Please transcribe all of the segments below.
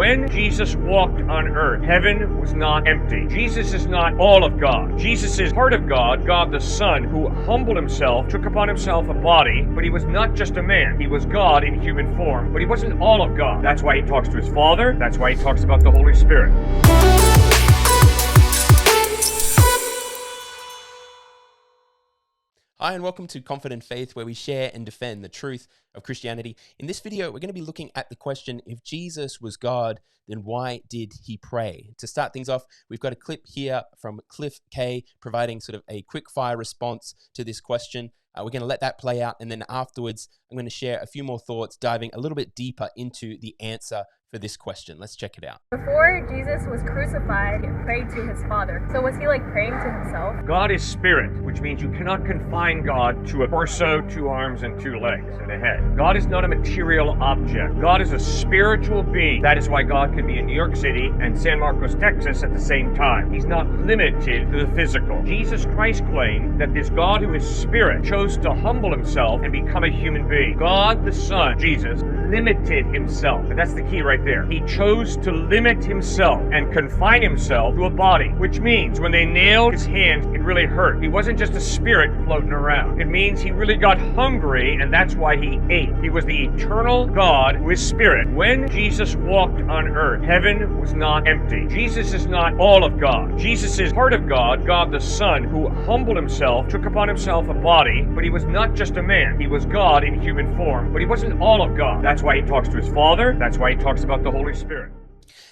When Jesus walked on earth, heaven was not empty. Jesus is not all of God. Jesus is part of God, God the Son, who humbled himself, took upon himself a body, but he was not just a man. He was God in human form, but he wasn't all of God. That's why he talks to his Father. That's why he talks about the Holy Spirit. Hi, and welcome to Confident Faith, where we share and defend the truth of Christianity. In this video, we're going to be looking at the question, if Jesus was God, then why did he pray? To start things off, we've got a clip here from Cliffe K providing sort of a quick fire response to this question. We're going to let that play out, and then afterwards, I'm going to share a few more thoughts, diving a little bit deeper into the answer for this question. Let's check it out. Before Jesus was crucified, he prayed to his Father. So was he like praying to himself? God is spirit, which means you cannot confine God to a torso, 2 arms, and 2 legs, and a head. God is not a material object. God is a spiritual being. That is why God can be in New York City and San Marcos, Texas at the same time. He's not limited to the physical. Jesus Christ claimed that this God who is spirit chose to humble himself and become a human being. God the Son, Jesus, limited himself. And that's the key right there. He chose to limit himself and confine himself to a body, which means when they nailed his hands, it really hurt. He wasn't just a spirit floating around. It means he really got hungry, and that's why he ate. He was the eternal God who is spirit. When Jesus walked on earth, heaven was not empty. Jesus is not all of God. Jesus is part of God, God the Son, who humbled himself, took upon himself a body, but he was not just a man. He was God in human form, but he wasn't all of God. That's why he talks to his Father. That's why he talks about the Holy Spirit.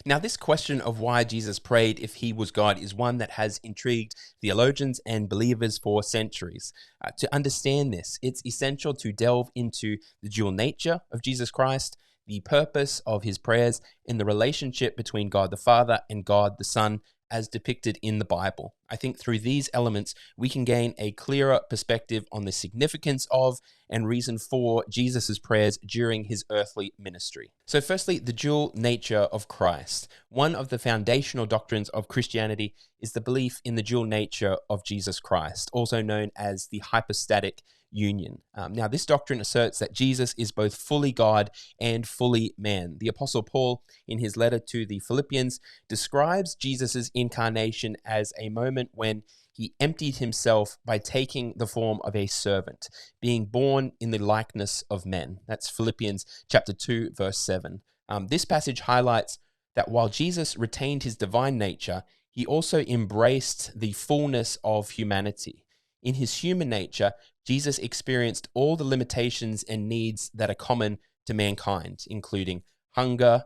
Now, this question of why Jesus prayed if he was God is one that has intrigued theologians and believers for centuries. To understand this, it's essential to delve into the dual nature of Jesus Christ, the purpose of his prayers, and the relationship between God the Father and God the Son as depicted in the Bible. I think through these elements, we can gain a clearer perspective on the significance of and reason for Jesus' prayers during his earthly ministry. So firstly, the dual nature of Christ. One of the foundational doctrines of Christianity is the belief in the dual nature of Jesus Christ, also known as the hypostatic union. Now, this doctrine asserts that Jesus is both fully God and fully man. The Apostle Paul, in his letter to the Philippians, describes Jesus' incarnation as a moment when he emptied himself by taking the form of a servant, being born in the likeness of men. That's Philippians chapter 2, verse 7. This passage highlights that while Jesus retained his divine nature, he also embraced the fullness of humanity. In his human nature, Jesus experienced all the limitations and needs that are common to mankind, including hunger,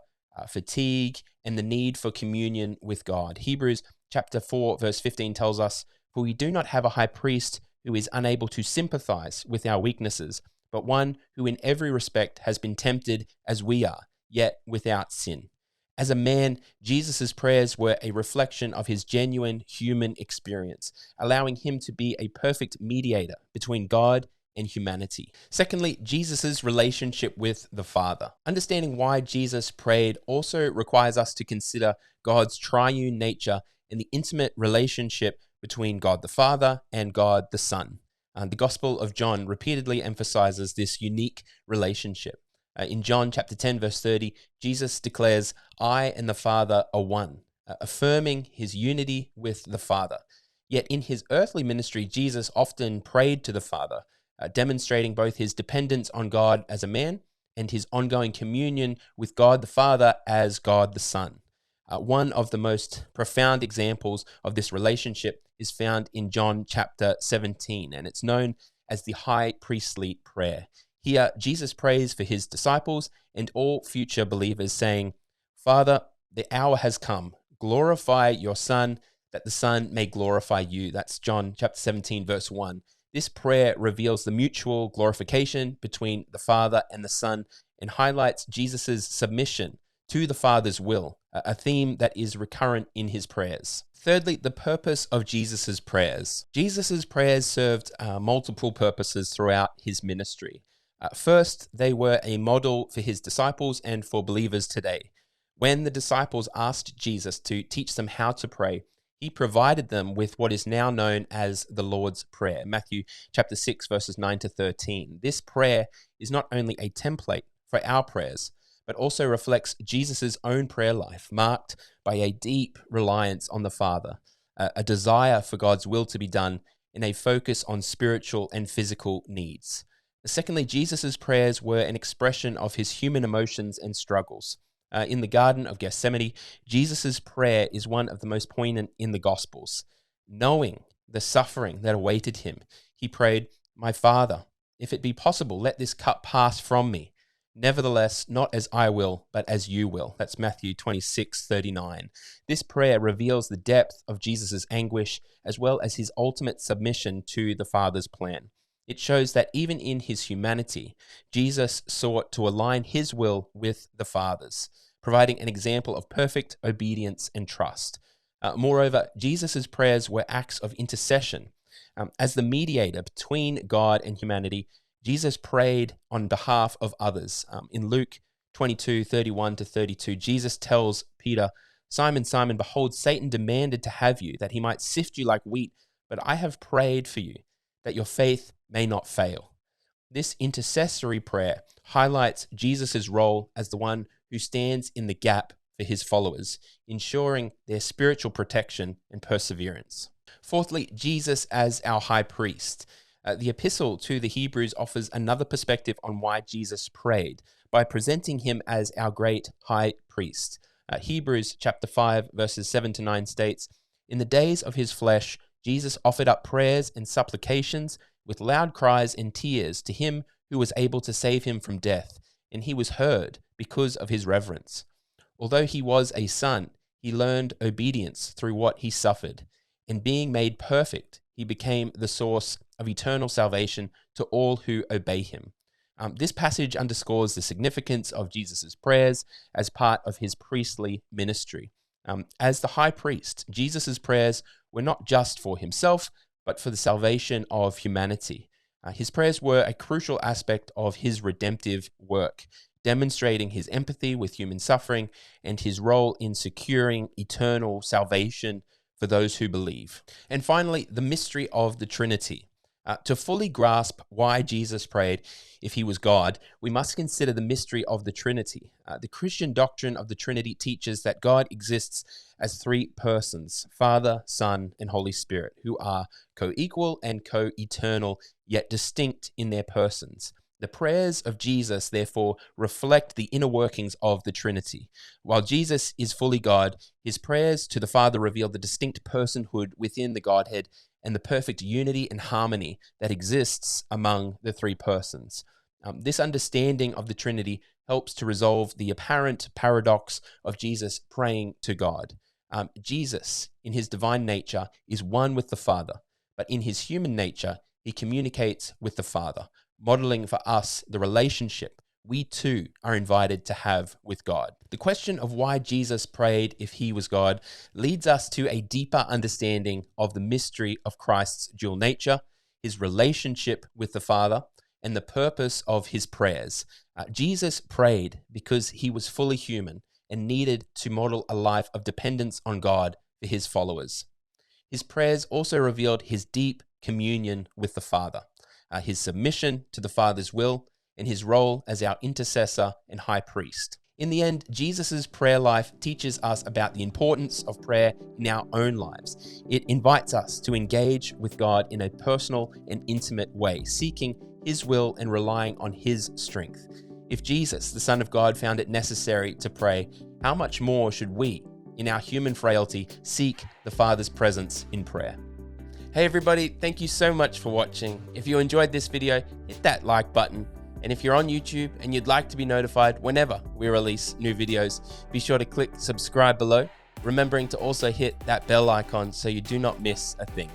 fatigue, and the need for communion with God. Hebrews chapter 4, verse 15 tells us, "For we do not have a high priest who is unable to sympathize with our weaknesses, but one who in every respect has been tempted as we are, yet without sin." As a man, Jesus' prayers were a reflection of his genuine human experience, allowing him to be a perfect mediator between God and humanity. Secondly, Jesus' relationship with the Father. Understanding why Jesus prayed also requires us to consider God's triune nature and the intimate relationship between God the Father and God the Son. The Gospel of John repeatedly emphasizes this unique relationship. In John chapter 10, verse 30, Jesus declares, "I and the Father are one," affirming his unity with the Father. Yet in his earthly ministry, Jesus often prayed to the Father, demonstrating both his dependence on God as a man and his ongoing communion with God the Father as God the Son. One of the most profound examples of this relationship is found in John chapter 17, and it's known as the high priestly prayer. Here, Jesus prays for his disciples and all future believers, saying, "Father, the hour has come. Glorify your Son, that the Son may glorify you." That's John chapter 17, verse 1. This prayer reveals the mutual glorification between the Father and the Son and highlights Jesus' submission to the Father's will, a theme that is recurrent in his prayers. Thirdly, the purpose of Jesus' prayers. Jesus' prayers served multiple purposes throughout his ministry. First, they were a model for his disciples and for believers today. When the disciples asked Jesus to teach them how to pray, he provided them with what is now known as the Lord's Prayer, Matthew chapter 6, verses 9 to 13. This prayer is not only a template for our prayers, but also reflects Jesus' own prayer life, marked by a deep reliance on the Father, a desire for God's will to be done, and a focus on spiritual and physical needs. Secondly, Jesus' prayers were an expression of his human emotions and struggles. In the Garden of Gethsemane, Jesus' prayer is one of the most poignant in the Gospels. Knowing the suffering that awaited him, he prayed, "My Father, if it be possible, let this cup pass from me. Nevertheless, not as I will, but as you will." That's Matthew 26:39. This prayer reveals the depth of Jesus' anguish, as well as his ultimate submission to the Father's plan. It shows that even in his humanity, Jesus sought to align his will with the Father's, providing an example of perfect obedience and trust. Moreover, Jesus' prayers were acts of intercession. As the mediator between God and humanity, Jesus prayed on behalf of others. In Luke 22:31-32, Jesus tells Peter, "Simon, Simon, behold, Satan demanded to have you, that he might sift you like wheat, but I have prayed for you, that your faith may not fail." This intercessory prayer highlights Jesus' role as the one who stands in the gap for his followers, ensuring their spiritual protection and perseverance. Fourthly, Jesus as our high priest. The epistle to the Hebrews offers another perspective on why Jesus prayed by presenting him as our great high priest. Hebrews chapter 5, verses 7-9 states, "In the days of his flesh, Jesus offered up prayers and supplications with loud cries and tears to him who was able to save him from death, and he was heard because of his reverence. Although he was a son, he learned obedience through what he suffered, and being made perfect, he became the source of eternal salvation to all who obey him." This passage underscores the significance of Jesus' prayers as part of his priestly ministry. As the high priest, Jesus' prayers were not just for himself, but for the salvation of humanity. His prayers were a crucial aspect of his redemptive work, demonstrating his empathy with human suffering and his role in securing eternal salvation for those who believe. And finally, the mystery of the Trinity. To fully grasp why Jesus prayed if he was God, we must consider the mystery of the Trinity. The Christian doctrine of the Trinity teaches that God exists as three persons, Father, Son, and Holy Spirit, who are co-equal and co-eternal, yet distinct in their persons. The prayers of Jesus, therefore, reflect the inner workings of the Trinity. While Jesus is fully God, his prayers to the Father reveal the distinct personhood within the Godhead and the perfect unity and harmony that exists among the three persons. This understanding of the Trinity helps to resolve the apparent paradox of Jesus praying to God. Jesus, in his divine nature, is one with the Father, but in his human nature, he communicates with the Father, modeling for us the relationship we too are invited to have with God. The question of why Jesus prayed if he was God leads us to a deeper understanding of the mystery of Christ's dual nature, his relationship with the Father, and the purpose of his prayers. Jesus prayed because he was fully human and needed to model a life of dependence on God for his followers. His prayers also revealed his deep communion with the Father, his submission to the Father's will, and his role as our intercessor and high priest. In the end, Jesus' prayer life teaches us about the importance of prayer in our own lives. It invites us to engage with God in a personal and intimate way, seeking his will and relying on his strength. If Jesus, the Son of God, found it necessary to pray, how much more should we, in our human frailty, seek the Father's presence in prayer? Hey everybody, thank you so much for watching. If you enjoyed this video, hit that like button. And if you're on YouTube and you'd like to be notified whenever we release new videos, be sure to click subscribe below, remembering to also hit that bell icon so you do not miss a thing.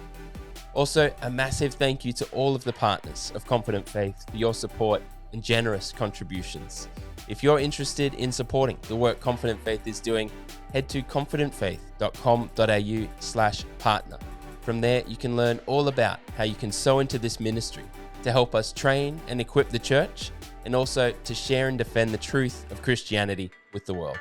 Also, a massive thank you to all of the partners of Confident Faith for your support and generous contributions. If you're interested in supporting the work Confident Faith is doing, head to confidentfaith.com.au/partner. From there, you can learn all about how you can sow into this ministry to help us train and equip the church, and also to share and defend the truth of Christianity with the world.